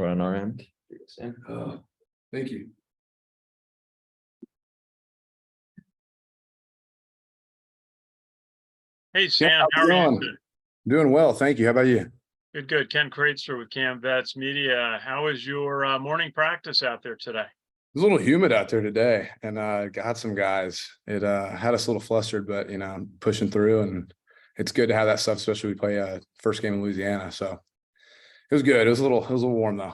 support on our end. Thank you. Hey, Sam, how are you? Doing well, thank you. How about you? Good, good. Ken Kraetzer with CaMMVetsMedia. How is your morning practice out there today? It was a little humid out there today, and got some guys. It had us a little flustered, but pushing through, and it's good to have that stuff, especially we play first game in Louisiana. So it was good. It was a little warm though.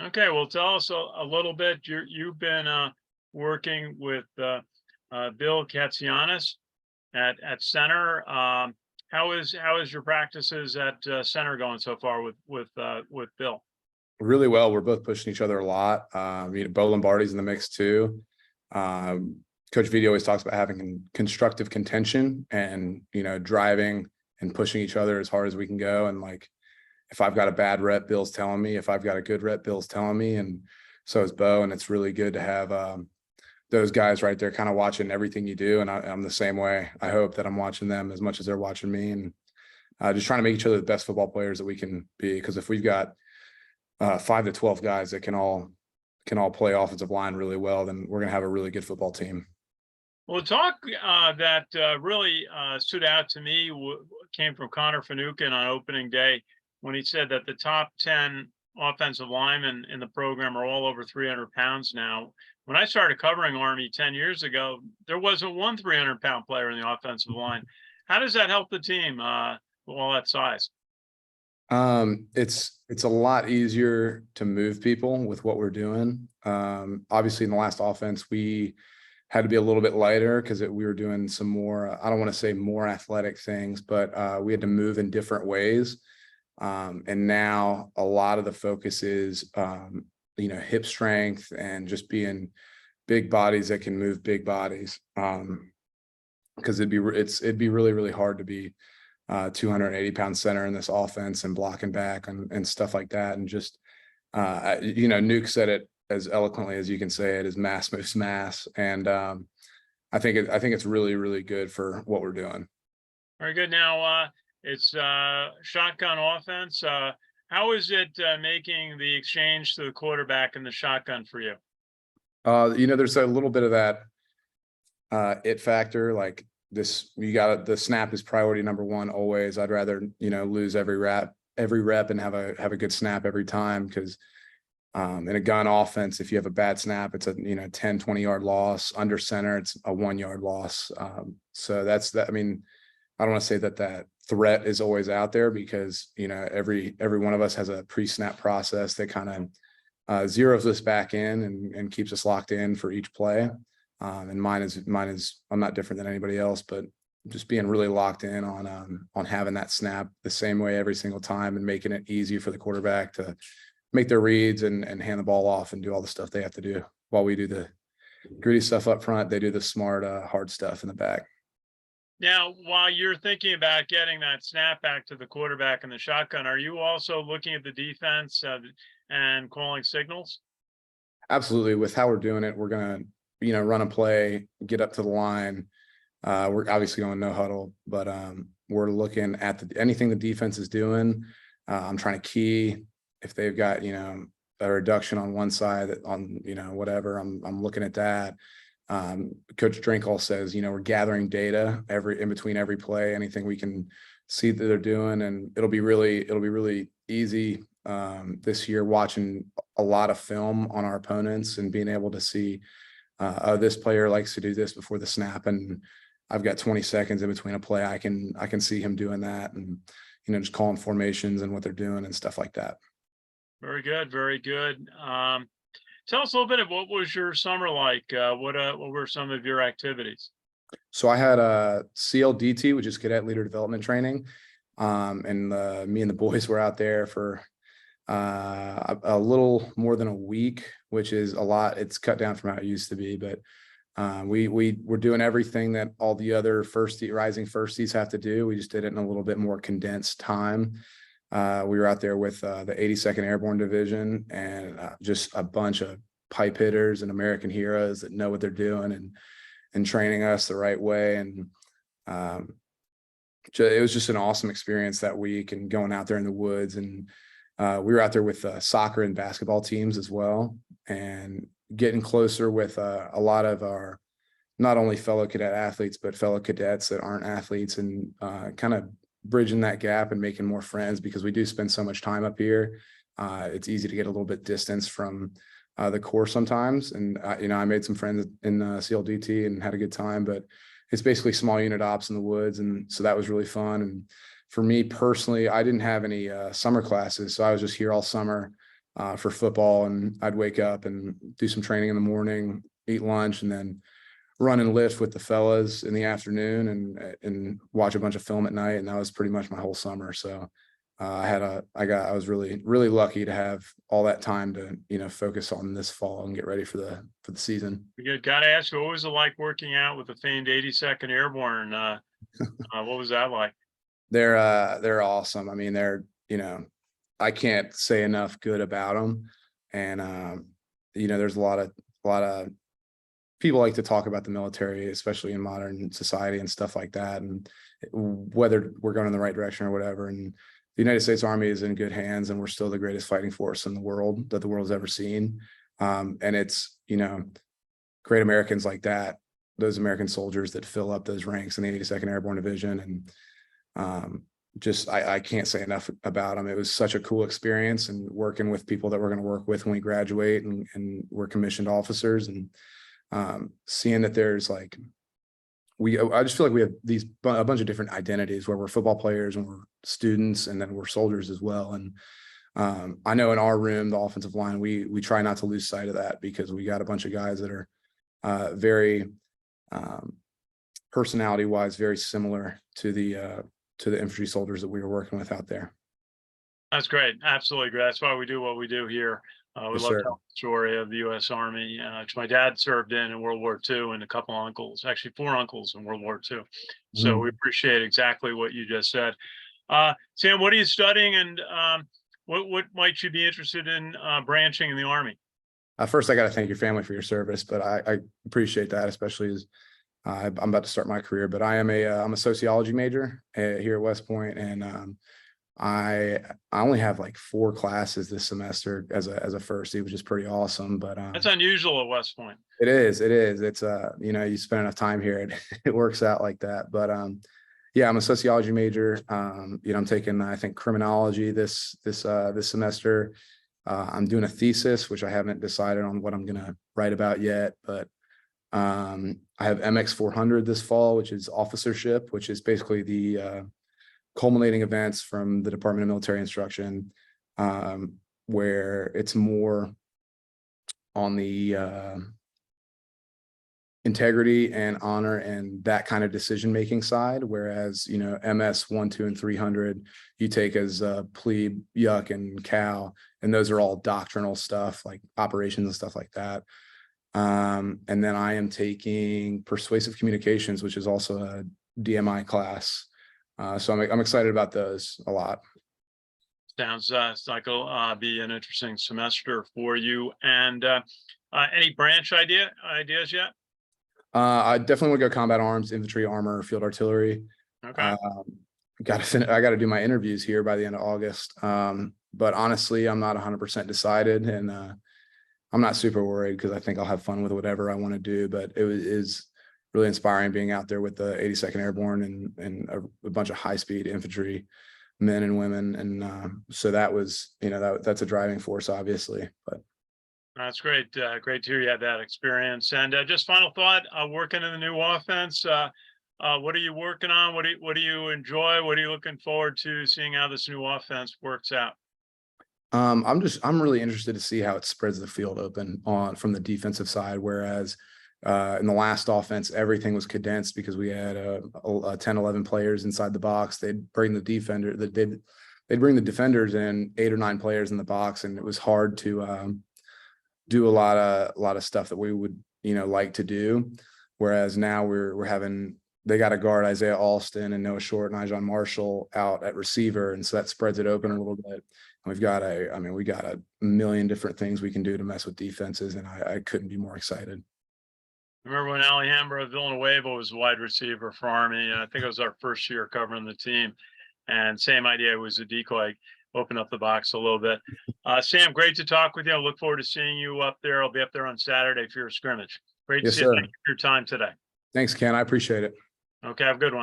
Okay, well, tell us a little bit. You've been working with Bill Katsianis at center. How is your practices at center going so far with Bill? Really well. We're both pushing each other a lot. Bo Lombardi's in the mix too. Coach Viti always talks about having constructive contention and driving and pushing each other as hard as we can go. And like, if I've got a bad rep, Bill's telling me. If I've got a good rep, Bill's telling me. And so is Bo. And it's really good to have those guys right there kind of watching everything you do. And I'm the same way. I hope that I'm watching them as much as they're watching me, and just trying to make each other the best football players that we can be. Because if we've got 5 to 12 guys that can all play offensive line really well, then we're going to have a really good football team. Well, talk that really stood out to me came from Connor Finucane on opening day, when he said that the top 10 offensive linemen in the program are all over 300 pounds now. When I started covering Army 10 years ago, there wasn't one 300-pound player in the offensive line. How does that help the team with all that size? It's a lot easier to move people with what we're doing. Obviously in the last offense, we had to be a little bit lighter because we were doing some more, I don't want to say more athletic things, but we had to move in different ways. And now a lot of the focus is, hip strength and just being big bodies that can move big bodies. Because it'd be really, really hard to be 280-pound center in this offense and blocking back and stuff like that. And just, Nuke said it as eloquently as you can say it, is mass moves mass. And I think it's really, really good for what we're doing. Very good. Now it's shotgun offense. How is it making the exchange to the quarterback in the shotgun for you? There's a little bit of that it factor. Like this, the snap is priority number one always. I'd rather lose every rep and have a good snap every time, because in a gun offense, if you have a bad snap, it's a 10-20 yard loss. Under center, it's a 1 yard loss. So that's that. I mean, I don't want to say that threat is always out there, because every one of us has a pre-snap process that kind of zeroes us back in and keeps us locked in for each play. And mine is I'm not different than anybody else, but just being really locked in on having that snap the same way every single time, and making it easy for the quarterback to make their reads and hand the ball off and do all the stuff they have to do, while we do the gritty stuff up front. They do the smart, hard stuff in the back. Now, while you're thinking about getting that snap back to the quarterback in the shotgun, are you also looking at the defense and calling signals? Absolutely. With how we're doing it, we're going to, run a play, get up to the line. We're obviously going no huddle, but we're looking at anything the defense is doing. I'm trying to key if they've got, a reduction on one side on, whatever, I'm looking at that. Coach Drinkall says, we're gathering data in between every play, anything we can see that they're doing. And it'll be really easy this year, watching a lot of film on our opponents and being able to see, this player likes to do this before the snap, and I've got 20 seconds in between a play. I can see him doing that, and, just calling formations and what they're doing and stuff like that. Very good. Very good. Tell us a little bit of what was your summer like? What were some of your activities? So I had a CLDT, which is Cadet Leader Development Training. And me and the boys were out there for a little more than a week, which is a lot. It's cut down from how it used to be, but we were doing everything that all the other rising firsties have to do. We just did it in a little bit more condensed time. We were out there with the 82nd Airborne Division, and just a bunch of pipe hitters and American heroes that know what they're doing and training us the right way. And it was just an awesome experience that week, and going out there in the woods and we were out there with soccer and basketball teams as well, and getting closer with a lot of our not only fellow cadet athletes, but fellow cadets that aren't athletes, and kind of bridging that gap and making more friends, because we do spend so much time up here. It's easy to get a little bit distance from the core sometimes. And, I made some friends in CLDT and had a good time, but it's basically small unit ops in the woods. And so that was really fun. And for me personally, I didn't have any summer classes. So I was just here all summer for football, and I'd wake up and do some training in the morning, eat lunch, and then run and lift with the fellas in the afternoon, and watch a bunch of film at night. And that was pretty much my whole summer. So I was really lucky to have all that time to, focus on this fall and get ready for the season. You got to ask you, what was it like working out with the famed 82nd Airborne? What was that like? They're awesome. I mean, I can't say enough good about them. And, there's a lot of people like to talk about the military, especially in modern society and stuff like that, and whether we're going in the right direction or whatever. And the United States Army is in good hands, and we're still the greatest fighting force in the world that the world's ever seen. And it's, great Americans like that, those American soldiers that fill up those ranks in the 82nd Airborne Division. And I can't say enough about them. It was such a cool experience, and working with people that we're going to work with when we graduate and we're commissioned officers, and seeing that there's I just feel like we have a bunch of different identities, where we're football players and we're students, and then we're soldiers as well. And I know in our room, the offensive line, we try not to lose sight of that, because we got a bunch of guys that are very personality wise, very similar to the infantry soldiers that we were working with out there. That's great. Absolutely great. That's why we do what we do here. We Yes, love sir. telling the story of the U.S. Army, which my dad served in World War II, and a couple uncles, actually 4 uncles in World War II. So we appreciate exactly what you just said. Sam, what are you studying, and what might you be interested in branching in the Army? First, I got to thank your family for your service, but I appreciate that, especially as I'm about to start my career. But I'm a sociology major here at West Point, and I only have like 4 classes this semester as a first, which is pretty awesome. But That's unusual at West Point. It is. It's you spend enough time here, it works out like that. But yeah, I'm a sociology major. I'm taking, I think, criminology this semester. I'm doing a thesis, which I haven't decided on what I'm gonna write about yet, but I have MX 400 this fall, which is officership, which is basically the culminating events from the Department of Military Instruction, where it's more on the integrity and honor and that kind of decision-making side. Whereas, MS 1, 2, and 300, you take as plebe, yuck, and cow, and those are all doctrinal stuff, like operations and stuff like that. And then I am taking persuasive communications, which is also a DMI class. So I'm excited about those a lot. Sounds like it'll be an interesting semester for you. And any branch ideas yet? I definitely want to go combat arms, infantry, armor, field artillery. Okay. I got to do my interviews here by the end of August. But honestly, I'm not 100% decided, and I'm not super worried, because I think I'll have fun with whatever I want to do. But it is really inspiring being out there with the 82nd Airborne and a bunch of high-speed infantry men and women. And so that was, that's a driving force, obviously. But that's great. Great to hear you had that experience. And just final thought, working in the new offense, what are you working on? What do you enjoy? What are you looking forward to seeing how this new offense works out? I'm really interested to see how it spreads the field open from the defensive side. Whereas in the last offense, everything was condensed because we had 10, 11 players inside the box. They'd bring the defenders in 8 or 9 players in the box, and it was hard to do a lot of stuff that we would like to do. Whereas now they got to guard Isaiah Alston and Noah Short and Ijon Marshall out at receiver, and so that spreads it open a little bit. And we got a million different things we can do to mess with defenses, and I couldn't be more excited. Remember when Alejandro Villanueva was wide receiver for Army? I think it was our first year covering the team, and same idea, was a decoy. open up the box a little bit. Sam, great to talk with you. I look forward to seeing you up there. I'll be up there on Saturday for your scrimmage. Great to Yes, see you. sir. Thank you for your time today. Thanks, Ken. I appreciate it. Okay, have a good one.